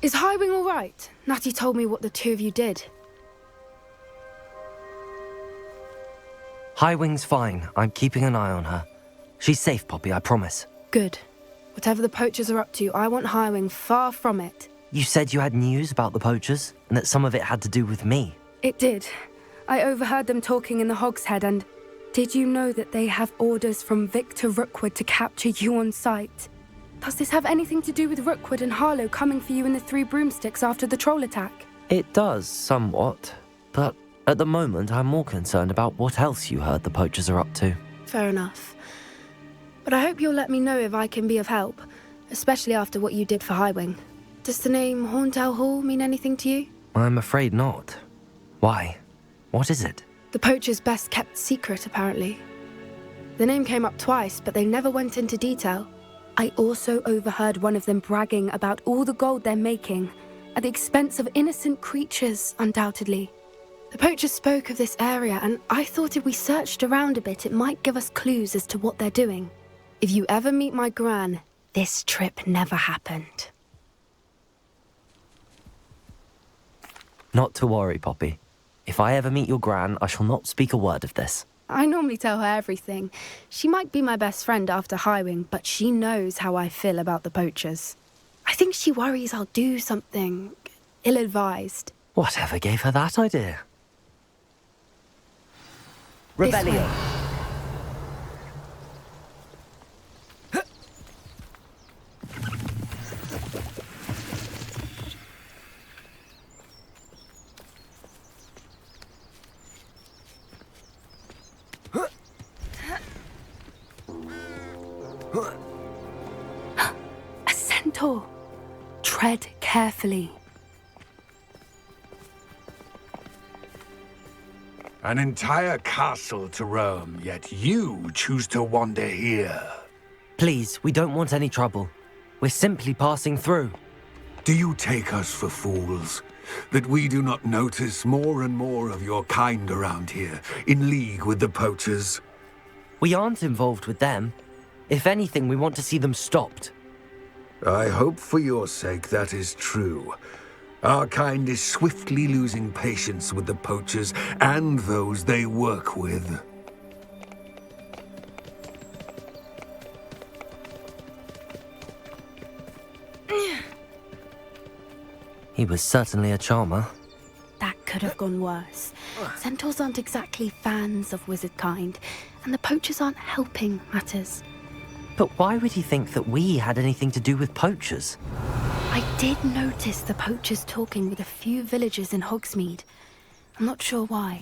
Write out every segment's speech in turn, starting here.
Is Highwing all right? Natty told me what the two of you did. Highwing's fine. I'm keeping an eye on her. She's safe, Poppy, I promise. Good. Whatever the poachers are up to, I want Highwing far from it. You said you had news about the poachers, and that some of it had to do with me. It did. I overheard them talking in the Hogshead, and did you know that they have orders from Victor Rookwood to capture you on sight? Does this have anything to do with Rookwood and Harlow coming for you in the Three Broomsticks after the troll attack? It does, somewhat. But at the moment, I'm more concerned about what else you heard the poachers are up to. Fair enough. But I hope you'll let me know if I can be of help, especially after what you did for Highwing. Does the name Horntail Hall mean anything to you? I'm afraid not. Why? What is it? The poachers' best-kept secret, apparently. The name came up twice, but they never went into detail. I also overheard one of them bragging about all the gold they're making, at the expense of innocent creatures, undoubtedly. The poachers spoke of this area, and I thought if we searched around a bit, it might give us clues as to what they're doing. If you ever meet my gran, this trip never happened. Not to worry, Poppy. If I ever meet your gran, I shall not speak a word of this. I normally tell her everything. She might be my best friend after Highwing, but she knows how I feel about the poachers. I think she worries I'll do something ill-advised. Whatever gave her that idea? Rebellion! A centaur. Tread carefully. An entire castle to roam, yet you choose to wander here. Please, we don't want any trouble. We're simply passing through. Do you take us for fools? That we do not notice more and more of your kind around here, in league with the poachers? We aren't involved with them. If anything, we want to see them stopped. I hope for your sake that is true. Our kind is swiftly losing patience with the poachers and those they work with. He was certainly a charmer. That could have gone worse. Centaurs aren't exactly fans of wizard kind, and the poachers aren't helping matters. But why would he think that we had anything to do with poachers? I did notice the poachers talking with a few villagers in Hogsmeade. I'm not sure why.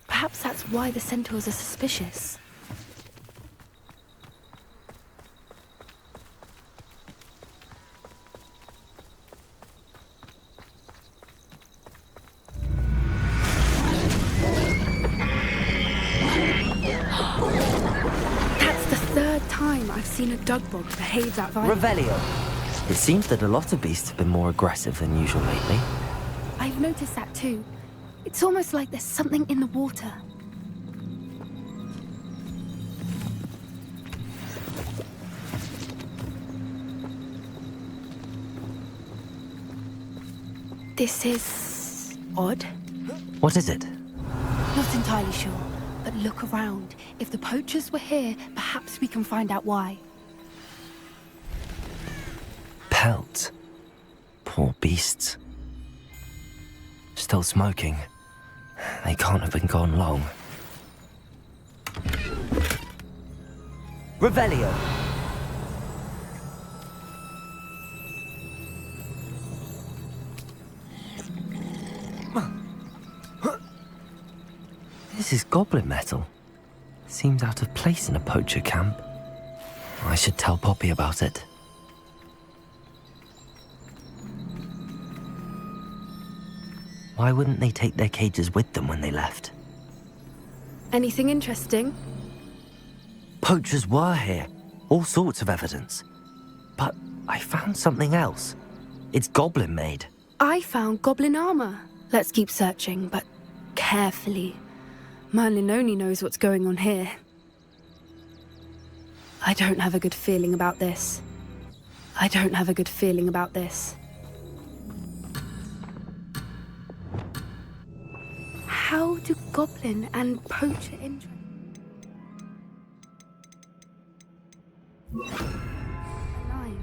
Perhaps that's why the centaurs are suspicious. That's the third time I've seen a dugbog behave that violently. Revelio! It seems that a lot of beasts have been more aggressive than usual lately. I've noticed that too. It's almost like there's something in the water. This is odd. What is it? Not entirely sure, but look around. If the poachers were here, perhaps we can find out why. Pelt. Poor beasts. Still smoking. They can't have been gone long. Revelio! This is goblin metal. Seems out of place in a poacher camp. I should tell Poppy about it. Why wouldn't they take their cages with them when they left? Anything interesting? Poachers were here. All sorts of evidence. But I found something else. It's goblin made. I found goblin armor. Let's keep searching, but carefully. Merlin only knows what's going on here. I don't have a good feeling about this. I don't have a good feeling about this. how do goblin and poacher interest? Line.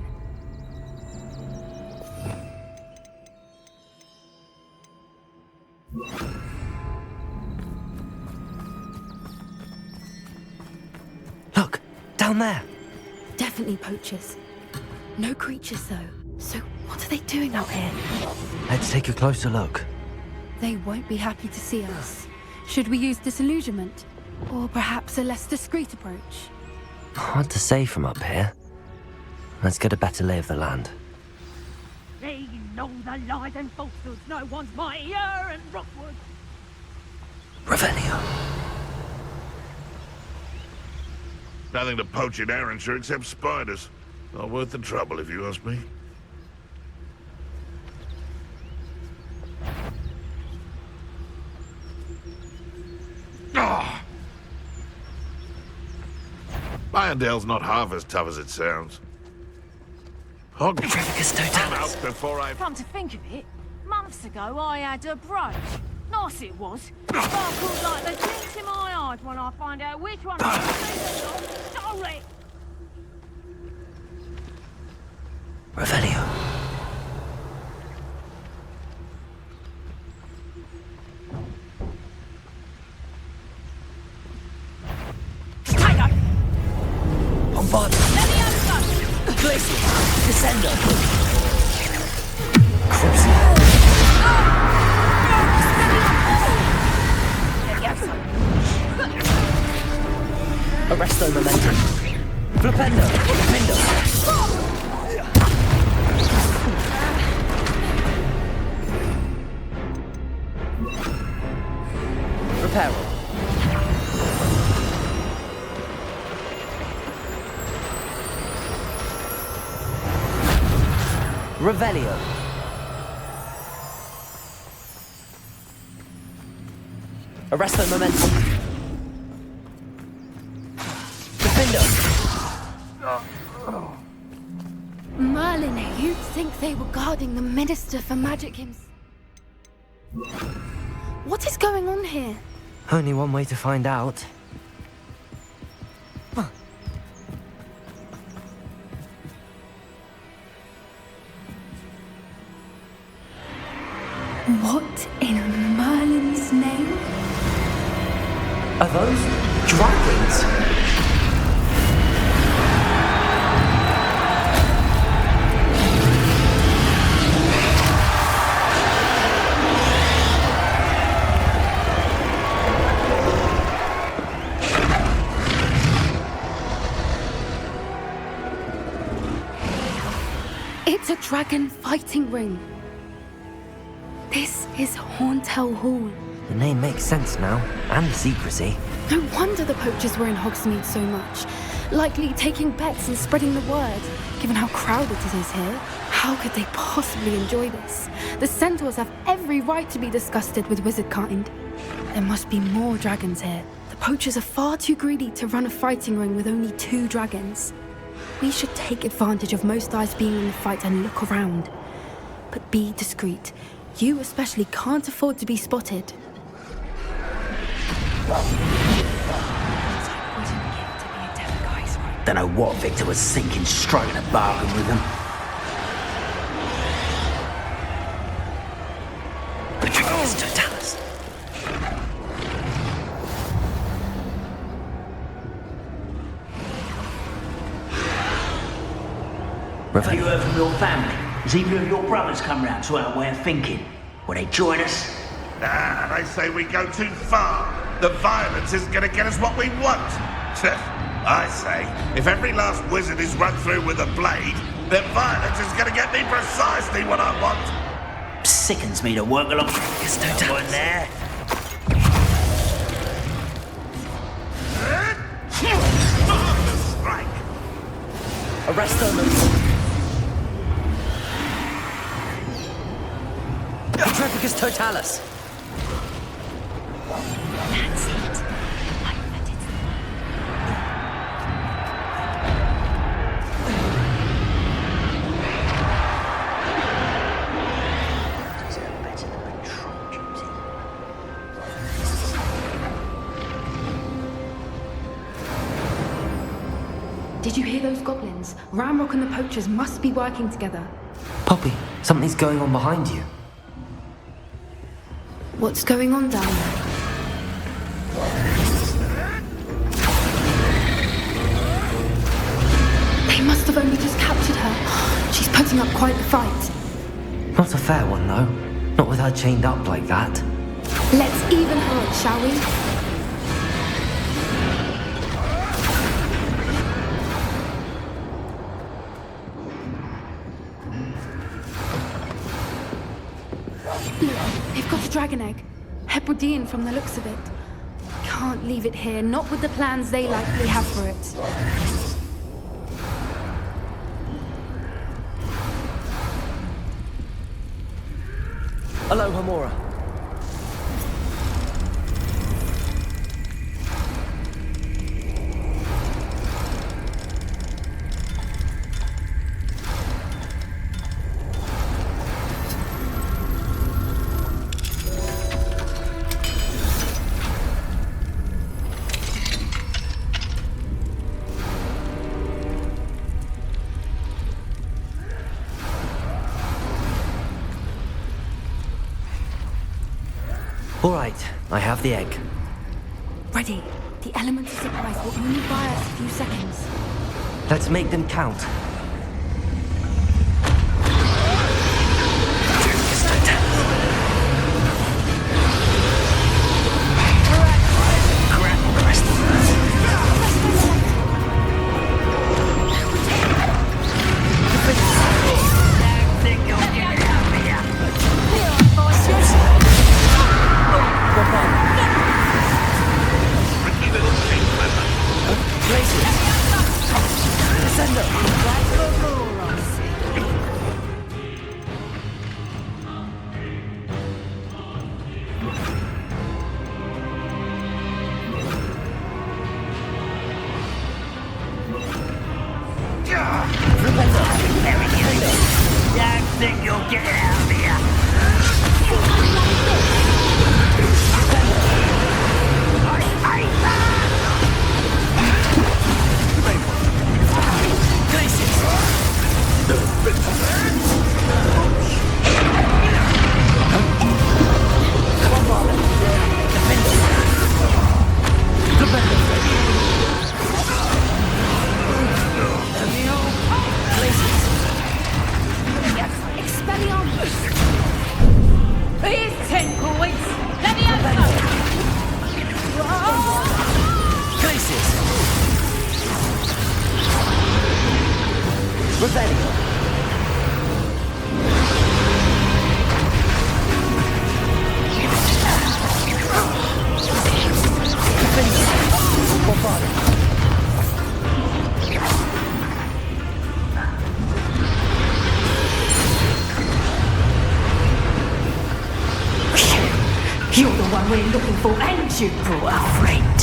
Look, down there. Definitely poachers. No creatures, though. So what are they doing out here? Let's take a closer look. They won't be happy to see us. Should we use disillusionment? Or perhaps a less discreet approach? Hard to say from up here. Let's get a better lay of the land. They know the lies and falsehoods. No one's mightier in Rockwood. Revelio. Nothing to poach in Arrowshire except spiders. Not worth the trouble, if you ask me. Ah! Bayondale's not half as tough as it sounds. Trevicus I'm totalis. out before I... Come to think of it, months ago I had a brooch. Nice it was. Sparkled like the tints in my eyes when I find out which one of the stole it. Revelio. Potato! Bombard. Leviosa! Glacier. Descender. Leviosa! Arresto momentum. Flipendo. Flipendo. Reparo. Revelio. Arresto momentum. Defendo. Merlin, you'd think they were guarding the Minister for Magic himself. What is going on here? Only one way to find out. What in Merlin's name? Are those dragons? It's a dragon fighting ring. This is Horntail Hall. The name makes sense now, and the secrecy. No wonder the poachers were in Hogsmeade so much. Likely taking bets and spreading the word, given how crowded it is here. How could they possibly enjoy this? The centaurs have every right to be disgusted with wizard kind. There must be more dragons here. The poachers are far too greedy to run a fighting ring with only 2 dragons. We should take advantage of most eyes being in the fight and look around. But be discreet. You especially can't afford to be spotted. Don't know what Victor was thinking, striking a bargain with them. Trevicus totalis. Have you heard from your family? Has either of your brothers come round to our way of thinking? Will they join us? Ah, they say we go too far. The violence isn't going to get us what we want. I say, if every last wizard is run through with a blade, then violence is going to get me precisely what I want. Sickens me to work along. Trevicus One totalis. there. Marvelous strike. Arresto momentum. Trevicus totalis. That's it. I bet it's Did you hear those goblins? Ramrock and the poachers must be working together. Poppy, something's going on behind you. What's going on down there? They must have only just captured her. She's putting up quite the fight. Not a fair one, though. Not with her chained up like that. Let's even her up, shall we? Look, they've got a dragon egg. Hebridean from the looks of it. Can't leave it here, not with the plans they likely have for it. Hello, Hamora. All right, I have the egg. Ready. The element of surprise will only buy us a few seconds. Let's make them count. You're the one we're looking for, and you brought a friend.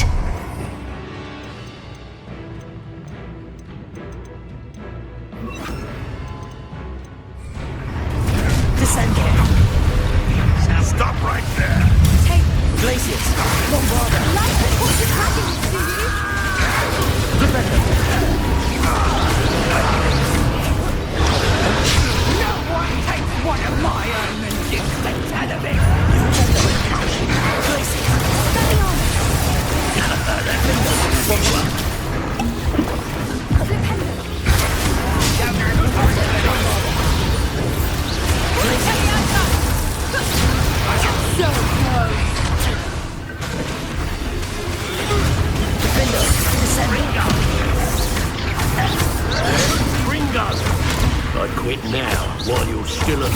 Descend here. Stop right there! Take Glaciers! light what's attacking to you. No one takes one of my own and digs the out of it. I'd quit now, while you're still alive.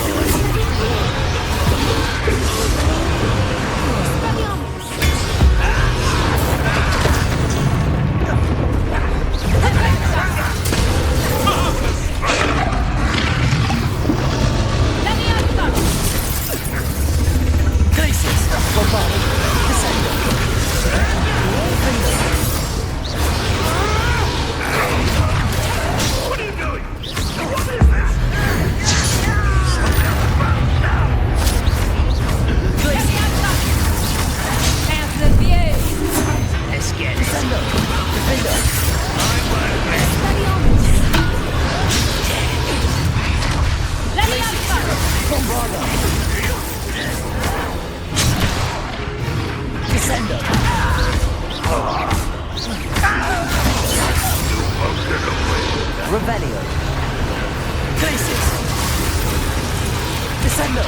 What are you doing? What is this? Bombarda! Descendo! Revelio. Glacis! Descendo!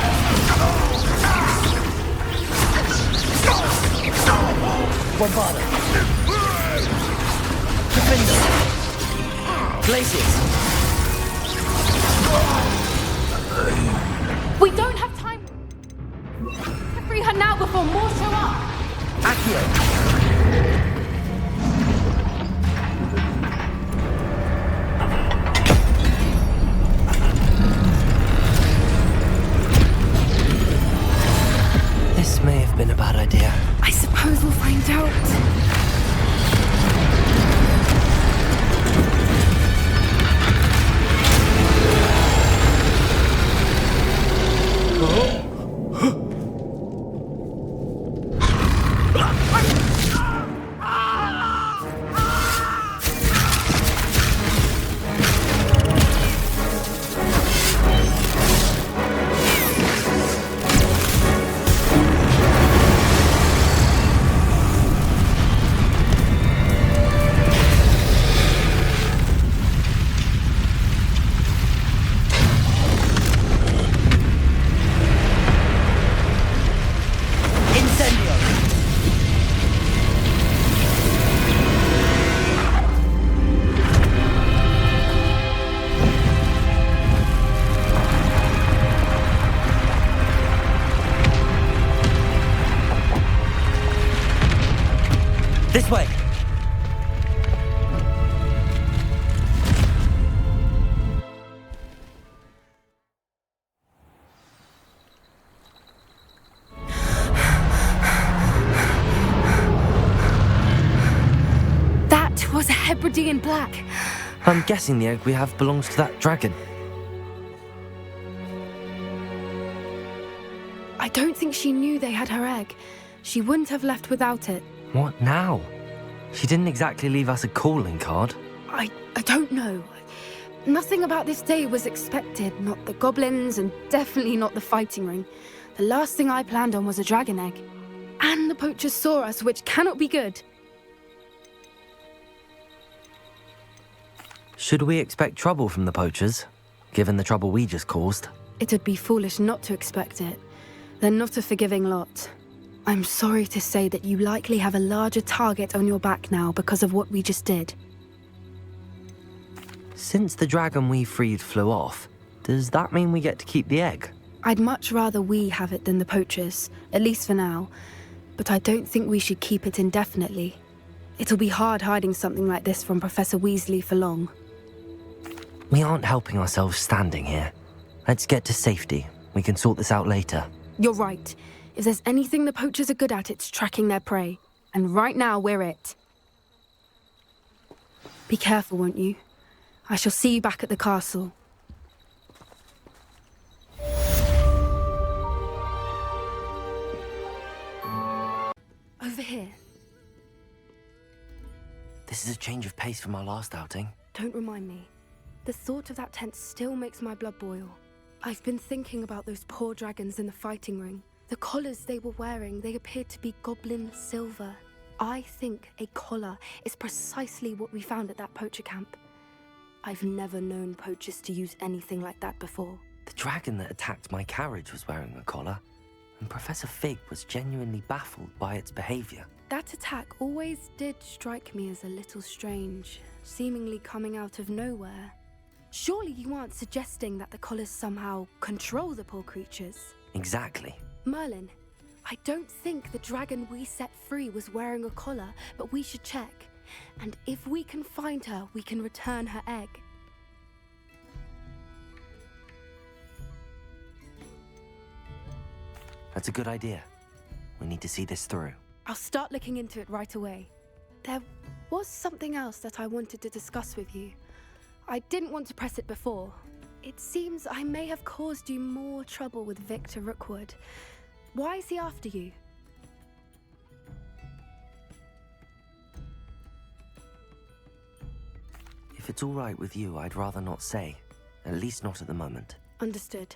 Bombarda! Defendo! Glacis! We don't have time to free her now before more show up. Accio. This may have been a bad idea. I suppose we'll find out. This way. That was a Hebridean black. I'm guessing the egg we have belongs to that dragon. I don't think she knew they had her egg. She wouldn't have left without it. What now? She didn't exactly leave us a calling card. I don't know. Nothing about this day was expected. Not the goblins, and definitely not the fighting ring. The last thing I planned on was a dragon egg. And the poachers saw us, which cannot be good. Should we expect trouble from the poachers, given the trouble we just caused? It'd be foolish not to expect it. They're not a forgiving lot. I'm sorry to say that you likely have a larger target on your back now because of what we just did. Since the dragon we freed flew off, does that mean we get to keep the egg? I'd much rather we have it than the poachers, at least for now. But I don't think we should keep it indefinitely. It'll be hard hiding something like this from Professor Weasley for long. We aren't helping ourselves standing here. Let's get to safety. We can sort this out later. You're right. If there's anything the poachers are good at, it's tracking their prey. And right now, we're it. Be careful, won't you? I shall see you back at the castle. Over here. This is a change of pace from our last outing. Don't remind me. The thought of that tent still makes my blood boil. I've been thinking about those poor dragons in the fighting ring. The collars they were wearing, they appeared to be goblin silver. I think a collar is precisely what we found at that poacher camp. I've never known poachers to use anything like that before. The dragon that attacked my carriage was wearing a collar, and Professor Fig was genuinely baffled by its behavior. That attack always did strike me as a little strange, seemingly coming out of nowhere. Surely you aren't suggesting that the collars somehow control the poor creatures? Exactly. Merlin, I don't think the dragon we set free was wearing a collar, but we should check. And if we can find her, we can return her egg. That's a good idea. We need to see this through. I'll start looking into it right away. There was something else that I wanted to discuss with you. I didn't want to press it before. It seems I may have caused you more trouble with Victor Rookwood. Why is he after you? If it's all right with you, I'd rather not say. At least not at the moment. Understood.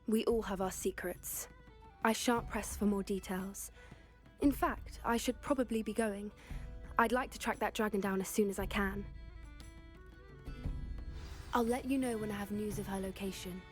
We all have our secrets. I shan't press for more details. In fact, I should probably be going. I'd like to track that dragon down as soon as I can. I'll let you know when I have news of her location.